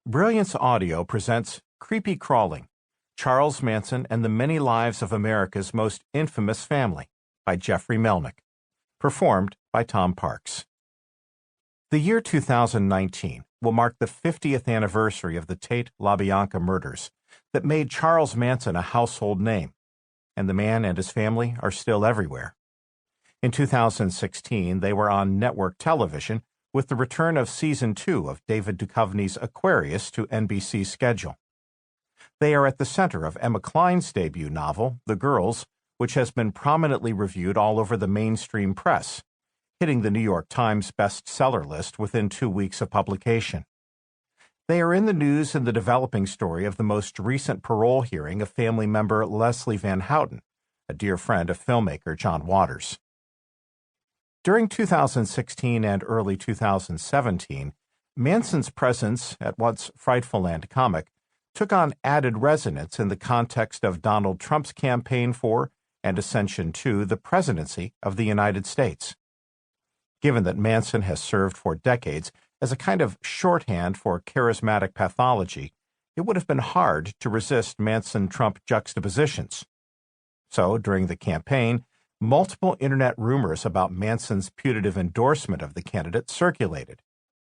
Brilliance Audio presents Creepy Crawling, Charles Manson and the Many Lives of America's Most Infamous Family by Jeffrey Melnick, performed by Tom Parks. The year 2019 will mark the 50th anniversary of the Tate LaBianca murders that made Charles Manson a household name, and the man and his family are still everywhere. In 2016, they were on network television with the return of Season 2 of David Duchovny's Aquarius to NBC's schedule. They are at the center of Emma Cline's debut novel, The Girls, which has been prominently reviewed all over the mainstream press, hitting the New York Times bestseller list within 2 weeks of publication. They are in the news in the developing story of the most recent parole hearing of family member Leslie Van Houten, a dear friend of filmmaker John Waters. During 2016 and early 2017, Manson's presence, at once frightful and comic, took on added resonance in the context of Donald Trump's campaign for and ascension to the presidency of the United States. Given that Manson has served for decades as a kind of shorthand for charismatic pathology, it would have been hard to resist Manson-Trump juxtapositions. So, during the campaign, multiple internet rumors about Manson's putative endorsement of the candidate circulated.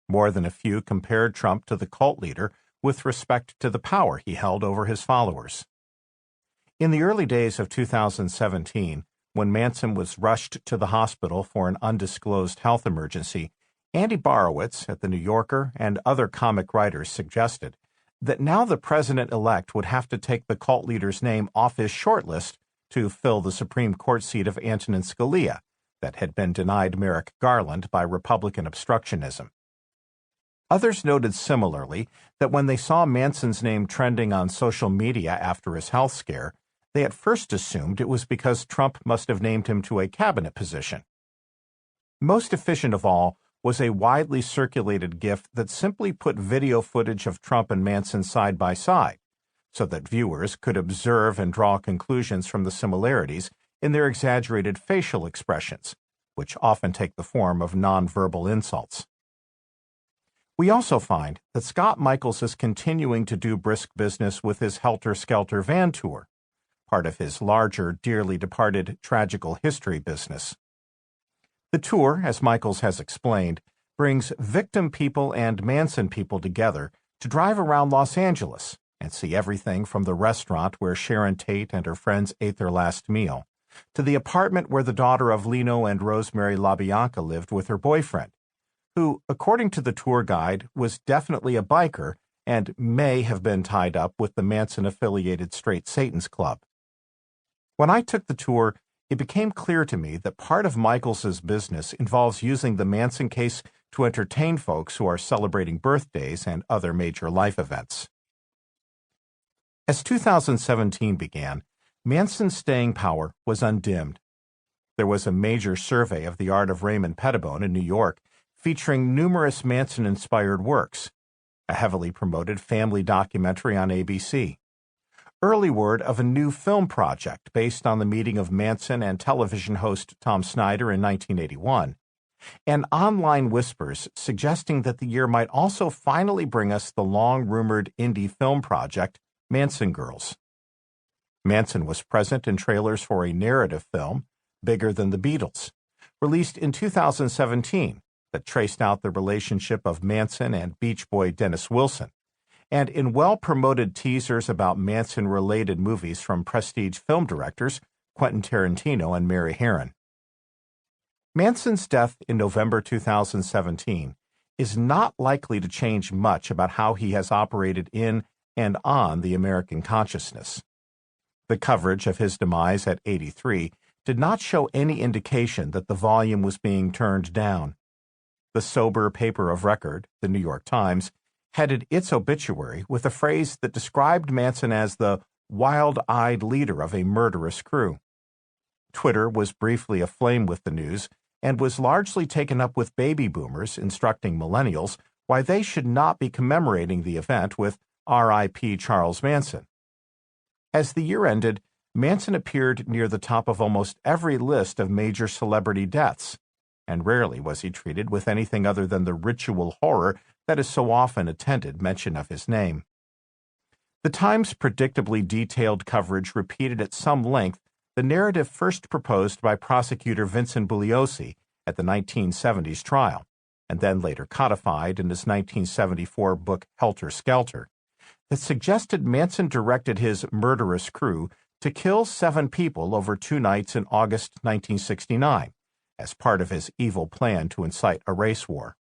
More than a few compared Trump to the cult leader with respect to the power he held over his followers. In the early days of 2017, when Manson was rushed to the hospital for an undisclosed health emergency, Andy Borowitz at The New Yorker and other comic writers suggested that now the president-elect would have to take the cult leader's name off his shortlist to fill the Supreme Court seat of Antonin Scalia that had been denied Merrick Garland by Republican obstructionism. Others noted similarly that when they saw Manson's name trending on social media after his health scare, they at first assumed it was because Trump must have named him to a cabinet position. Most efficient of all was a widely circulated GIF that simply put video footage of Trump and Manson side by side, so that viewers could observe and draw conclusions from the similarities in their exaggerated facial expressions, which often take the form of nonverbal insults. We also find that Scott Michaels is continuing to do brisk business with his Helter Skelter van tour, part of his larger, dearly departed tragical history business. The tour, as Michaels has explained, brings victim people and Manson people together to drive around Los Angeles and see everything from the restaurant where Sharon Tate and her friends ate their last meal, to the apartment where the daughter of Lino and Rosemary LaBianca lived with her boyfriend, who, according to the tour guide, was definitely a biker and may have been tied up with the Manson-affiliated Straight Satan's Club. When I took the tour, it became clear to me that part of Michaels's business involves using the Manson case to entertain folks who are celebrating birthdays and other major life events. As 2017 began, Manson's staying power was undimmed. There was a major survey of the art of Raymond Pettibone in New York featuring numerous Manson-inspired works, a heavily promoted family documentary on ABC, early word of a new film project based on the meeting of Manson and television host Tom Snyder in 1981, and online whispers suggesting that the year might also finally bring us the long-rumored indie film project Manson Girls. Manson was present in trailers for a narrative film, Bigger Than the Beatles, released in 2017 that traced out the relationship of Manson and Beach Boy Dennis Wilson, and in well-promoted teasers about Manson-related movies from prestige film directors Quentin Tarantino and Mary Harron. Manson's death in November 2017 is not likely to change much about how he has operated in and on the American consciousness. The coverage of his demise at 83 did not show any indication that the volume was being turned down. The sober paper of record, the New York Times, headed its obituary with a phrase that described Manson as the wild-eyed leader of a murderous crew. Twitter was briefly aflame with the news and was largely taken up with baby boomers instructing millennials why they should not be commemorating the event with R.I.P. Charles Manson. As the year ended, Manson appeared near the top of almost every list of major celebrity deaths, and rarely was he treated with anything other than the ritual horror that has so often attended mention of his name. The Times' predictably detailed coverage repeated at some length the narrative first proposed by prosecutor Vincent Bugliosi at the 1970s trial, and then later codified in his 1974 book Helter Skelter, that suggested Manson directed his murderous crew to kill 7 people over 2 nights in August 1969, as part of his evil plan to incite a race war.